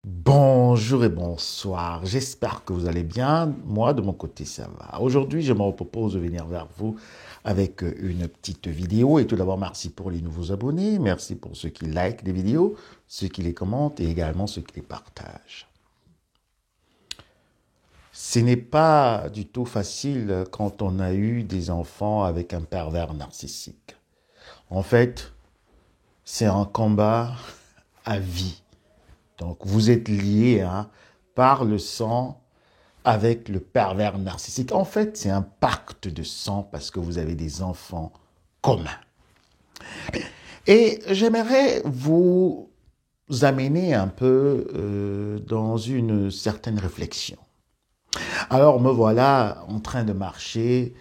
Bonjour et bonsoir, j'espère que vous allez bien. Moi, de mon côté, ça va. Aujourd'hui, je me propose de venir vers vous avec une petite vidéo. Et tout d'abord, merci pour les nouveaux abonnés. Merci pour ceux qui likent les vidéos, ceux qui les commentent et également ceux qui les partagent. Ce n'est pas du tout facile quand on a eu des enfants avec un pervers narcissique. En fait, c'est un combat à vie. Donc, vous êtes liés par le sang avec le pervers narcissique. En fait, c'est un pacte de sang parce que vous avez des enfants communs. Et j'aimerais vous amener un peu dans une certaine réflexion. Alors, me voilà en train de marcher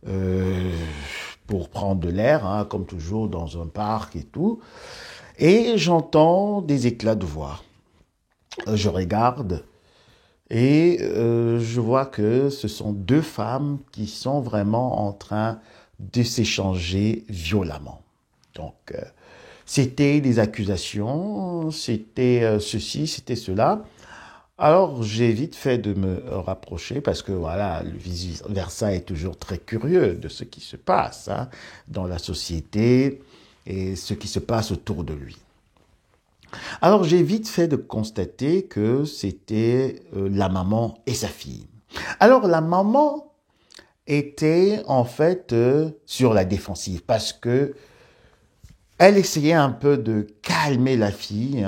euh, pour prendre de l'air, comme toujours dans un parc et tout, et j'entends des éclats de voix. Je regarde. Et je vois que ce sont deux femmes qui sont vraiment en train de s'échanger violemment. Donc, c'était des accusations, c'était ceci, c'était cela. Alors, j'ai vite fait de me rapprocher parce que voilà, le vice-versa est toujours très curieux de ce qui se passe dans la société et ce qui se passe autour de lui. Alors j'ai vite fait de constater que c'était la maman et sa fille. Alors la maman était en fait sur la défensive parce que elle essayait un peu de calmer la fille,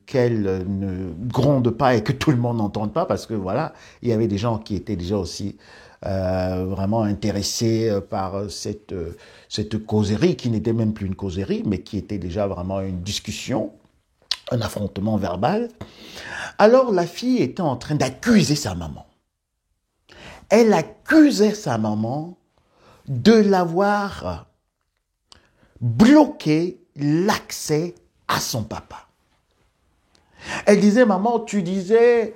qu'elle ne gronde pas et que tout le monde n'entende pas, parce que voilà, il y avait des gens qui étaient déjà aussi vraiment intéressés par cette causerie, qui n'était même plus une causerie, mais qui était déjà vraiment une discussion, un affrontement verbal. Alors la fille était en train d'accuser sa maman. Elle accusait sa maman de l'avoir bloqué l'accès à son papa. Elle disait, maman, tu disais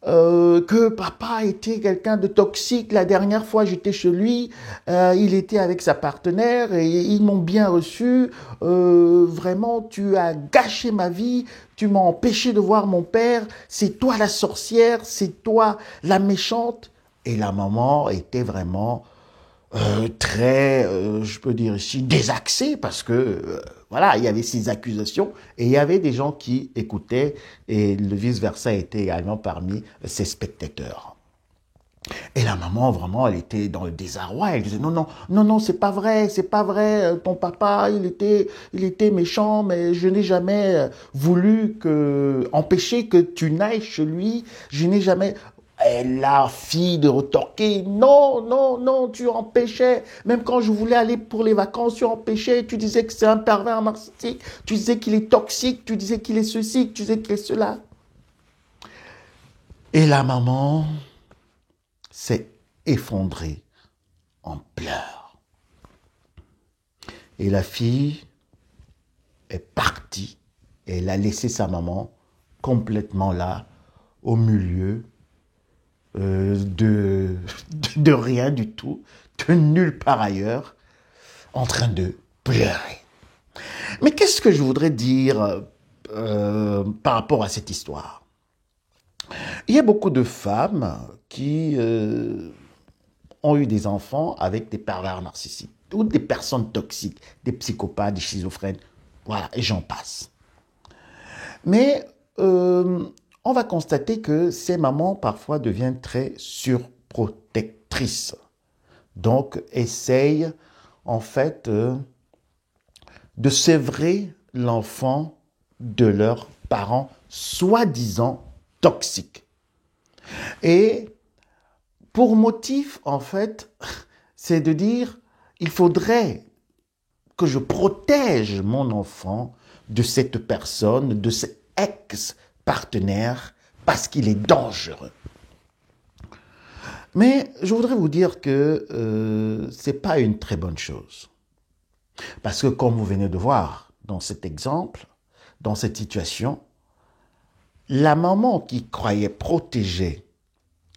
que papa était quelqu'un de toxique. La dernière fois, j'étais chez lui, il était avec sa partenaire et ils m'ont bien reçu. Vraiment, tu as gâché ma vie, tu m'as empêché de voir mon père. C'est toi la sorcière, c'est toi la méchante. Et la maman était vraiment très, je peux dire ici, désaxé parce que, voilà, il y avait ces accusations et il y avait des gens qui écoutaient et le vice-versa était également parmi ces spectateurs. Et la maman, vraiment, elle était dans le désarroi. Elle disait, non, non, non, non, c'est pas vrai, ton papa, il était méchant, mais je n'ai jamais voulu empêcher que tu n'ailles chez lui. Je n'ai jamais, et la fille de retorquer, non, non, non, tu empêchais. Même quand je voulais aller pour les vacances, tu empêchais. Tu disais que c'est un pervers narcissique. Tu disais qu'il est toxique. Tu disais qu'il est ceci. Tu disais qu'il est cela. Et la maman s'est effondrée en pleurs. Et la fille est partie. Et elle a laissé sa maman complètement là, au milieu de rien du tout, de nulle part ailleurs, en train de pleurer. Mais qu'est-ce que je voudrais dire par rapport à cette histoire? Il y a beaucoup de femmes qui ont eu des enfants avec des pervers narcissiques, ou des personnes toxiques, des psychopathes, des schizophrènes, voilà, et j'en passe. Mais on va constater que ces mamans parfois deviennent très surprotectrices. Donc, essayent en fait de sévrer l'enfant de leurs parents soi-disant toxiques. Et pour motif, en fait, c'est de dire, il faudrait que je protège mon enfant de cette personne, de cet ex-partenaire, parce qu'il est dangereux. Mais je voudrais vous dire que ce n'est pas une très bonne chose. Parce que comme vous venez de voir dans cet exemple, dans cette situation, la maman qui croyait protéger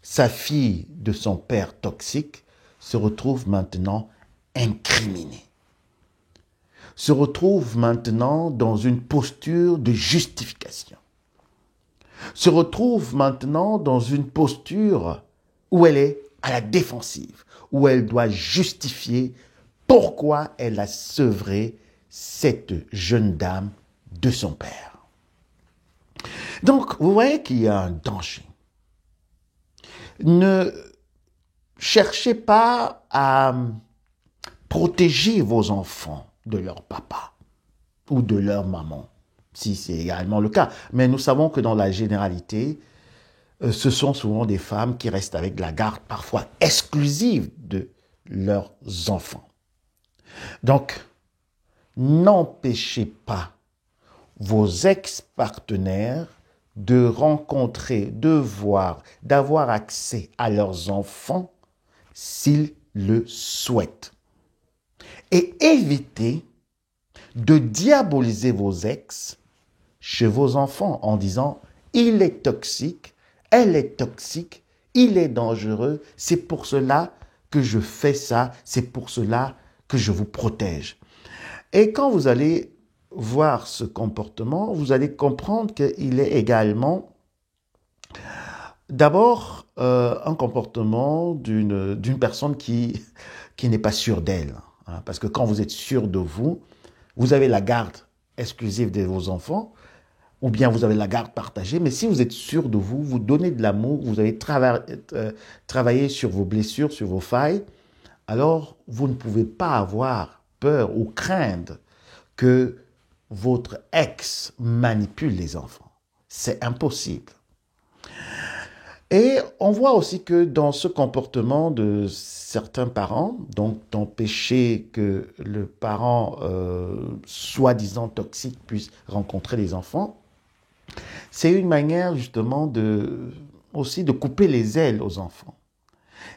sa fille de son père toxique se retrouve maintenant incriminée. Se retrouve maintenant dans une posture de justification. se retrouve maintenant dans une posture où elle est à la défensive, où elle doit justifier pourquoi elle a sevré cette jeune dame de son père. Donc, vous voyez qu'il y a un danger. Ne cherchez pas à protéger vos enfants de leur papa ou de leur maman, si c'est également le cas. Mais nous savons que dans la généralité, ce sont souvent des femmes qui restent avec la garde parfois exclusive de leurs enfants. Donc, n'empêchez pas vos ex-partenaires de rencontrer, de voir, d'avoir accès à leurs enfants s'ils le souhaitent. Et évitez de diaboliser vos ex chez vos enfants en disant « il est toxique, elle est toxique, il est dangereux, c'est pour cela que je fais ça, c'est pour cela que je vous protège. » Et quand vous allez voir ce comportement, vous allez comprendre qu'il est également d'abord un comportement d'une personne qui n'est pas sûre d'elle. Hein, parce que quand vous êtes sûr de vous, vous avez la garde exclusive de vos enfants, ou bien vous avez la garde partagée, mais si vous êtes sûr de vous, vous donnez de l'amour, vous avez travaillé sur vos blessures, sur vos failles, alors vous ne pouvez pas avoir peur ou craindre que votre ex manipule les enfants. C'est impossible. Et on voit aussi que dans ce comportement de certains parents, donc d'empêcher que le parent soi-disant toxique puisse rencontrer les enfants, c'est une manière justement aussi de couper les ailes aux enfants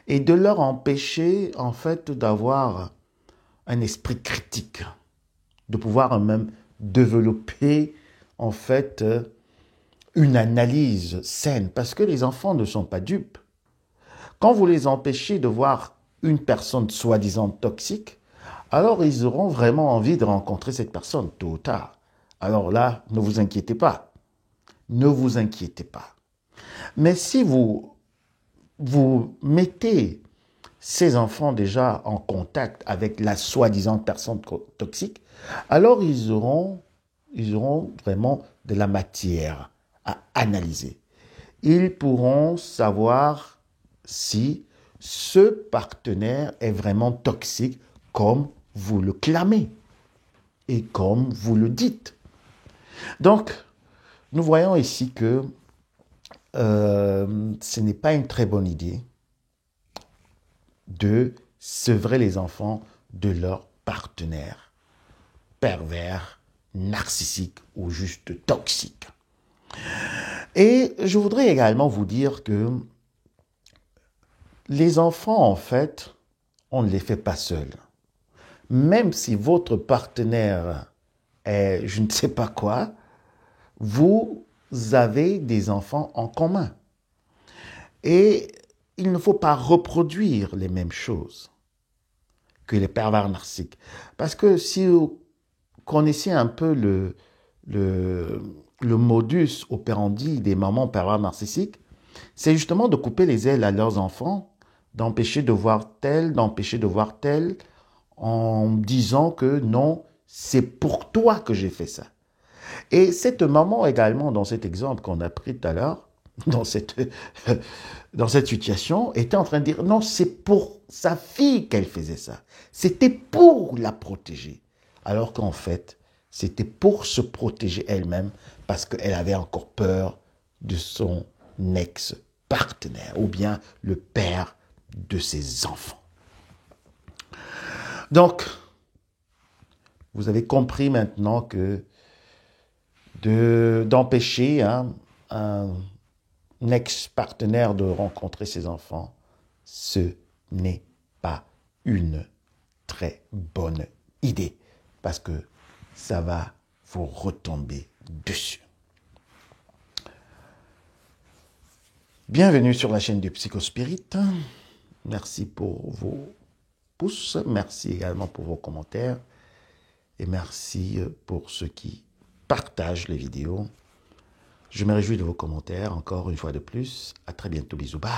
et de leur empêcher en fait d'avoir un esprit critique, de pouvoir même développer en fait une analyse saine, parce que les enfants ne sont pas dupes. Quand vous les empêchez de voir une personne soi-disant toxique, alors ils auront vraiment envie de rencontrer cette personne tôt ou tard. Alors là, ne vous inquiétez pas. Ne vous inquiétez pas. Mais si vous mettez ces enfants déjà en contact avec la soi-disant personne toxique, alors ils auront vraiment de la matière à analyser. Ils pourront savoir si ce partenaire est vraiment toxique comme vous le clamez et comme vous le dites. Donc, nous voyons ici que ce n'est pas une très bonne idée de sevrer les enfants de leur partenaire pervers, narcissique ou juste toxique. Et je voudrais également vous dire que les enfants, en fait, on ne les fait pas seuls. Même si votre partenaire est je ne sais pas quoi, vous avez des enfants en commun. Et il ne faut pas reproduire les mêmes choses que les pervers narcissiques. Parce que si vous connaissez un peu le modus operandi des mamans pervers narcissiques, c'est justement de couper les ailes à leurs enfants, d'empêcher de voir tel, d'empêcher de voir tel, en disant que non, c'est pour toi que j'ai fait ça. Et cette maman également, dans cet exemple qu'on a pris tout à l'heure, dans cette situation, était en train de dire non, c'est pour sa fille qu'elle faisait ça. C'était pour la protéger. Alors qu'en fait, c'était pour se protéger elle-même parce qu'elle avait encore peur de son ex-partenaire ou bien le père de ses enfants. Donc, vous avez compris maintenant que d'empêcher un ex-partenaire de rencontrer ses enfants, ce n'est pas une très bonne idée parce que ça va vous retomber dessus. Bienvenue sur la chaîne du Psychospirit. Merci pour vos pouces, merci également pour vos commentaires et merci pour ceux qui partagent les vidéos. Je me réjouis de vos commentaires, encore une fois de plus. À très bientôt, bisous, bye.